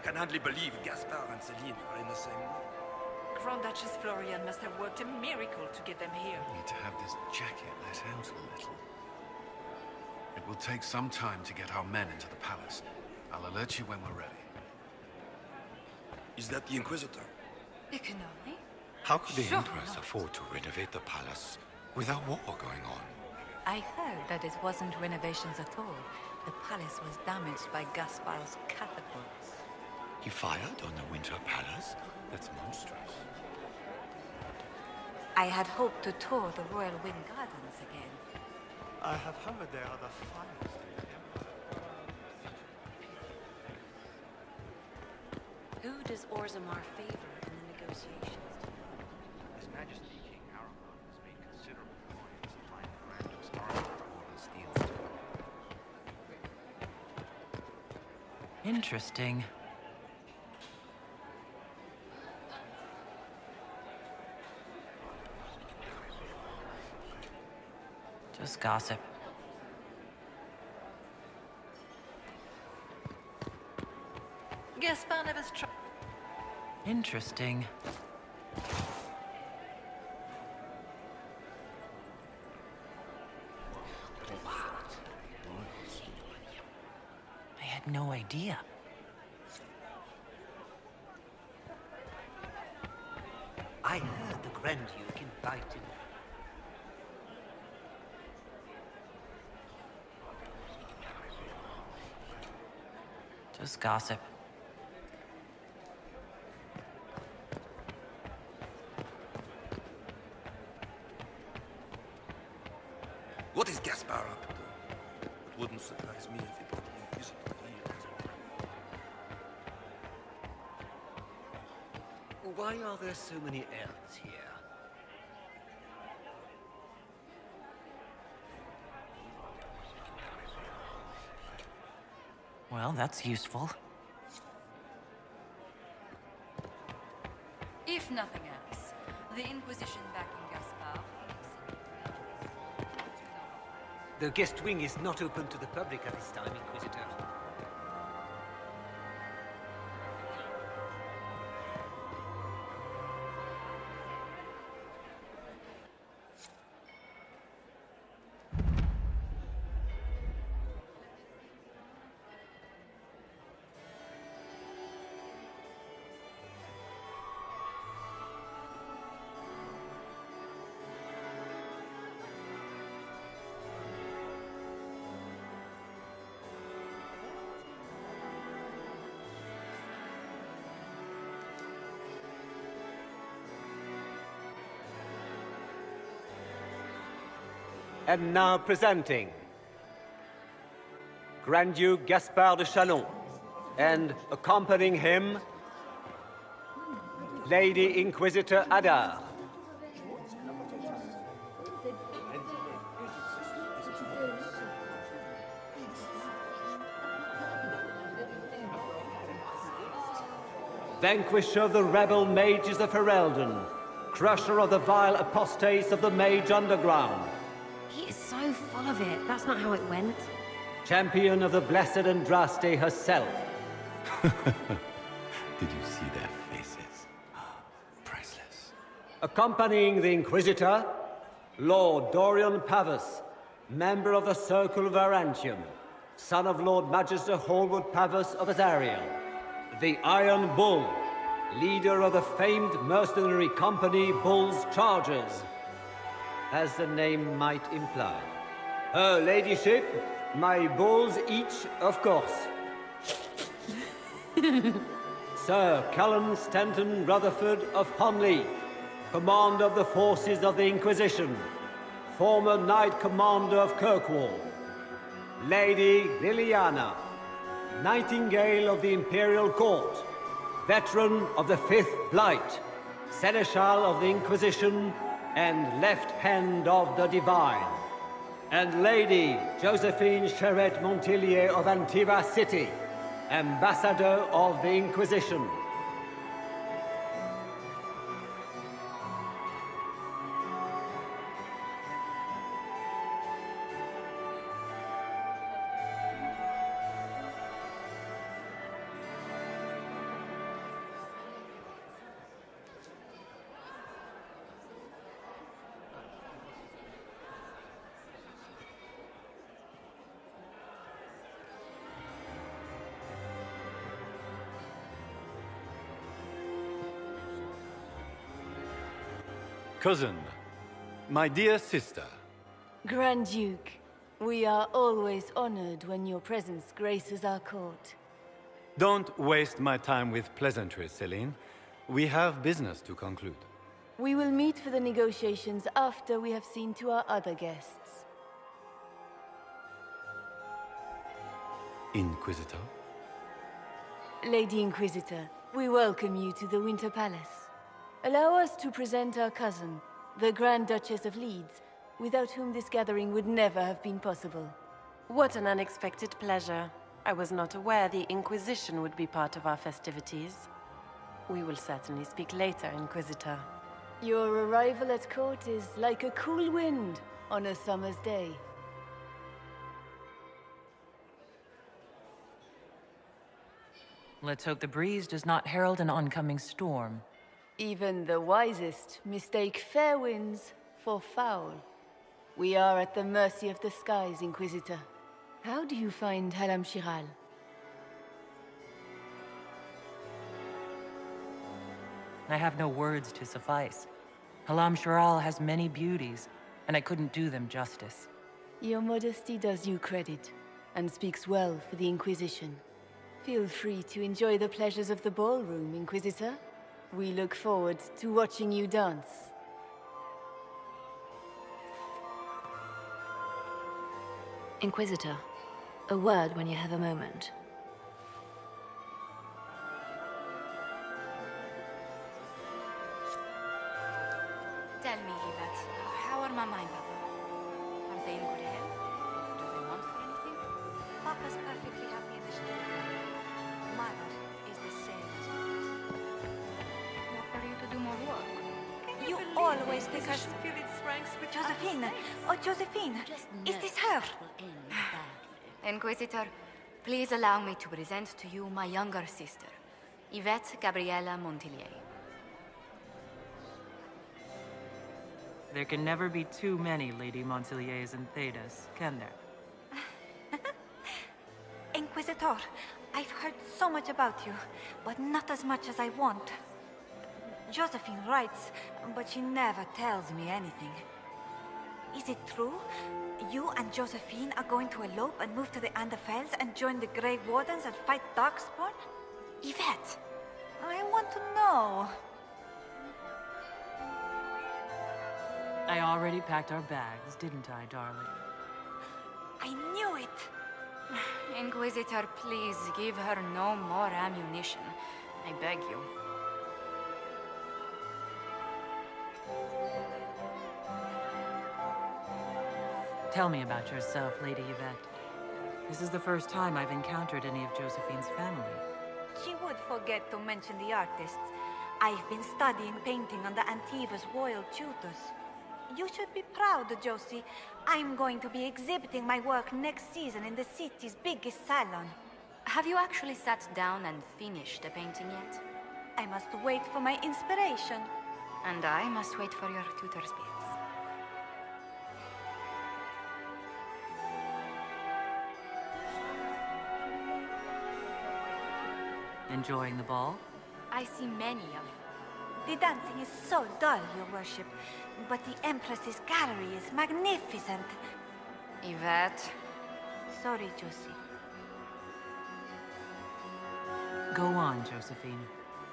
can hardly believe Gaspard and Celine are in the same room. Grand Duchess Florian must have worked a miracle to get them here. I need to have this jacket let out a little. It will take some time to get our men into the palace. I'll alert you when we're ready. Is that the Inquisitor? How could the Empress afford to renovate the palace without war going on? I heard that it wasn't renovations at all. The palace was damaged by Gaspard's catapults. He fired on the Winter Palace? That's monstrous. I had hoped to tour the Royal Wing Gardens again. I have heard they are the finest in the Empire. Who does Orzammar favor in the negotiations? His Majesty King Aragon has made considerable point in supplying the Grand Duke's army with all he steals to. Interesting. Just gossip. Gaspard never struck. Interesting. I had no idea. I heard the Grand Duke invited. Just gossip. What is Gaspard up to? It wouldn't surprise me if he brought the Inquisitor here as well. Why are there so many elves here? Well, that's useful. If nothing else, the Inquisition backing Gaspard. The guest wing is not open to the public at this time, Inquisitor. And now presenting Grand Duke Gaspard de Chalon, and accompanying him, Lady Inquisitor Adar. Vanquisher of the rebel mages of Ferelden, crusher of the vile apostates of the Mage Underground. He is so full of it. That's not how it went. Champion of the Blessed Andraste herself. Did you see their faces? Priceless. Accompanying the Inquisitor, Lord Dorian Pavus, member of the Circle of Arantium, son of Lord Magister Hallwood Pavus of Azariel, the Iron Bull, leader of the famed mercenary company Bull's Chargers, as the name might imply. Her Ladyship, my bulls each, of course. Sir Callum Stanton Rutherford of Honley, Commander of the Forces of the Inquisition, former Knight Commander of Kirkwall. Lady Liliana, Nightingale of the Imperial Court, veteran of the Fifth Blight, Seneschal of the Inquisition, and left hand of the Divine. And Lady Josephine Charette Montillier of Antiva City, Ambassador of the Inquisition. Cousin, my dear sister. Grand Duke, we are always honored when your presence graces our court. Don't waste my time with pleasantries, Celine. We have business to conclude. We will meet for the negotiations after we have seen to our other guests. Inquisitor? Lady Inquisitor, we welcome you to the Winter Palace. Allow us to present our cousin, the Grand Duchess of Leeds, without whom this gathering would never have been possible. What an unexpected pleasure. I was not aware the Inquisition would be part of our festivities. We will certainly speak later, Inquisitor. Your arrival at court is like a cool wind on a summer's day. Let's hope the breeze does not herald an oncoming storm. Even the wisest mistake fair winds for foul. We are at the mercy of the skies, Inquisitor. How do you find Halam Shiral? I have no words to suffice. Halam Shiral has many beauties, and I couldn't do them justice. Your modesty does you credit, and speaks well for the Inquisition. Feel free to enjoy the pleasures of the ballroom, Inquisitor. We look forward to watching you dance. Inquisitor, a word when you have a moment. Tell me, Yvette, how are Mama and Papa? Are they in good health? Do they want for anything? Papa's perfectly happy in the street. Mother is the same as always. Not for you to do more work. You always think I should feel its ranks with Josephine! Oh, Josephine! Is this her? Inquisitor, please allow me to present to you my younger sister, Yvette Gabriella Montillier. There can never be too many Lady Montilliers and Thedas, can there? Inquisitor, I've heard so much about you, but not as much as I want. Josephine writes, but she never tells me anything. Is it true? You and Josephine are going to elope and move to the Anderfells and join the Grey Wardens and fight Darkspawn? Yvette, I want to know. I already packed our bags, didn't I, darling? I knew it! Inquisitor, please give her no more ammunition. I beg you. Tell me about yourself, Lady Yvette. This is the first time I've encountered any of Josephine's family. She would forget to mention the artists. I've been studying painting under Antiva's royal tutors. You should be proud, Josie. I'm going to be exhibiting my work next season in the city's biggest salon. Have you actually sat down and finished the painting yet? I must wait for my inspiration. And I must wait for your tutor's bills. Enjoying the ball? I see many of you. The dancing is so dull, Your Worship. But the Empress's gallery is magnificent. Yvette. Sorry, Josie. Go on, Josephine.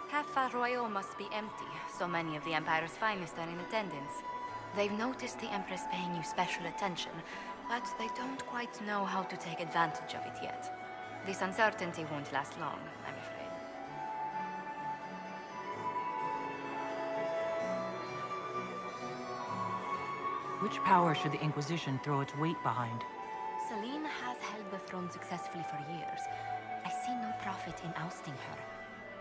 Half Royal must be empty. So many of the Empire's finest are in attendance. They've noticed the Empress paying you special attention, but they don't quite know how to take advantage of it yet. This uncertainty won't last long, I'm afraid. Which power should the Inquisition throw its weight behind? Celine has held the throne successfully for years. I see no profit in ousting her.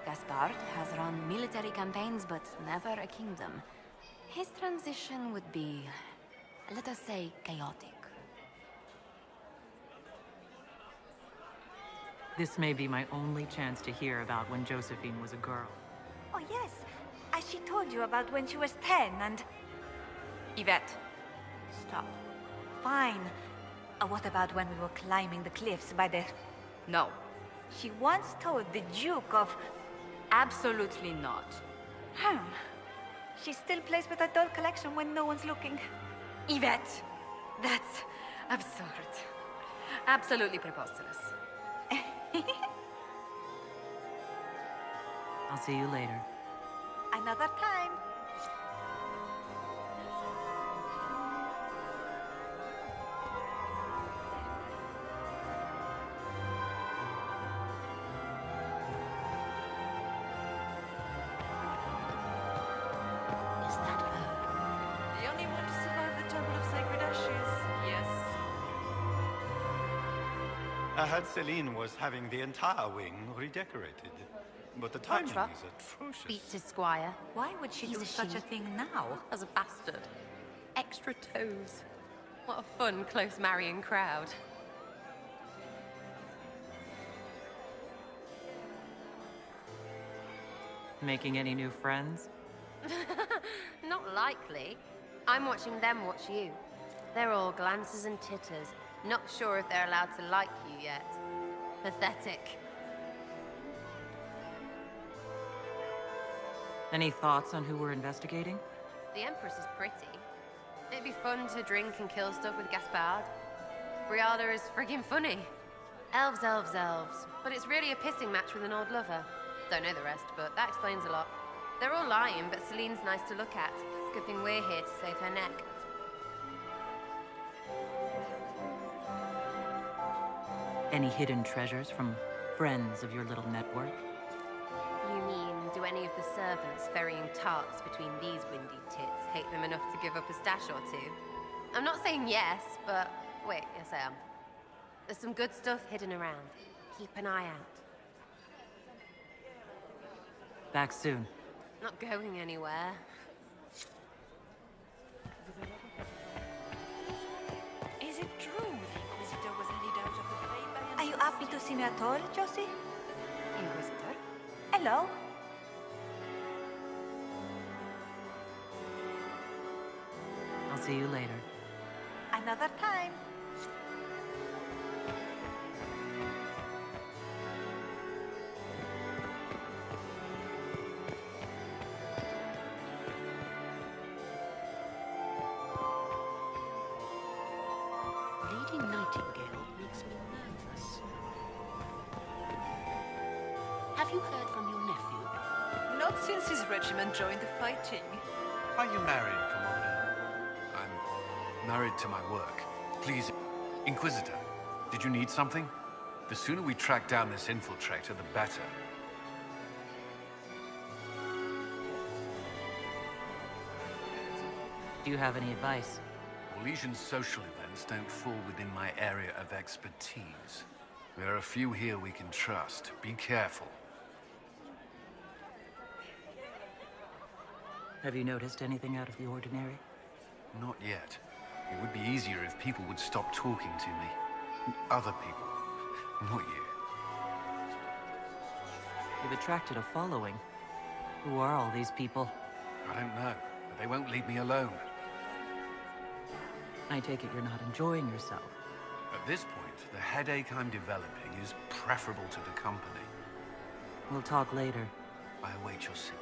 Gaspard has run military campaigns, but never a kingdom. His transition would be, let us say, chaotic. This may be my only chance to hear about when Josephine was a girl. Oh, yes. As she told you about when she was 10 and... Yvette. Stop. Fine. What about when we were climbing the cliffs by the... No. She once told the Duke of... Absolutely not. She still plays with her doll collection when no one's looking. Yvette, that's absurd. Absolutely preposterous. I'll see you later. Another time. Is that her? The only one to survive the Temple of Sacred Ashes, yes. I heard Celine was having the entire wing redecorated. But the timing Contra is atrocious. beats his squire. Why would she He's do a such she. a thing now? As a bastard. Extra toes. What a fun, close marrying crowd. Making any new friends? Not likely. I'm watching them watch you. They're all glances and titters. Not sure if they're allowed to like you yet. Pathetic. Any thoughts on who we're investigating? The Empress is pretty. It'd be fun to drink and kill stuff with Gaspard. Briada is friggin' funny. Elves, elves, elves. But it's really a pissing match with an old lover. Don't know the rest, but that explains a lot. They're all lying, but Celine's nice to look at. Good thing we're here to save her neck. Any hidden treasures from friends of your little network? You mean, do any of the servants ferrying tarts between these windy tits hate them enough to give up a stash or two? I'm not saying yes, but wait, yes I am. There's some good stuff hidden around. Keep an eye out. Back soon. Not going anywhere. Is it true the Inquisitor was handed out of the faith by Are you happy to see me at all, Josie? Inquisitor? Hello? I'll see you later. Another time. Lady Nightingale makes me nervous. Have you heard from your nephew? Not since his regiment joined the fighting. Are you married, Commander? I'm married to my work. Please, Inquisitor, did you need something? The sooner we track down this infiltrator, the better. Do you have any advice? Orlesian social events don't fall within my area of expertise. There are a few here we can trust. Be careful. Have you noticed anything out of the ordinary? Not yet. It would be easier if people would stop talking to me. Other people. Not you. You've attracted a following. Who are all these people? I don't know, but they won't leave me alone. I take it you're not enjoying yourself. At this point, the headache I'm developing is preferable to the company. We'll talk later. I await your signal.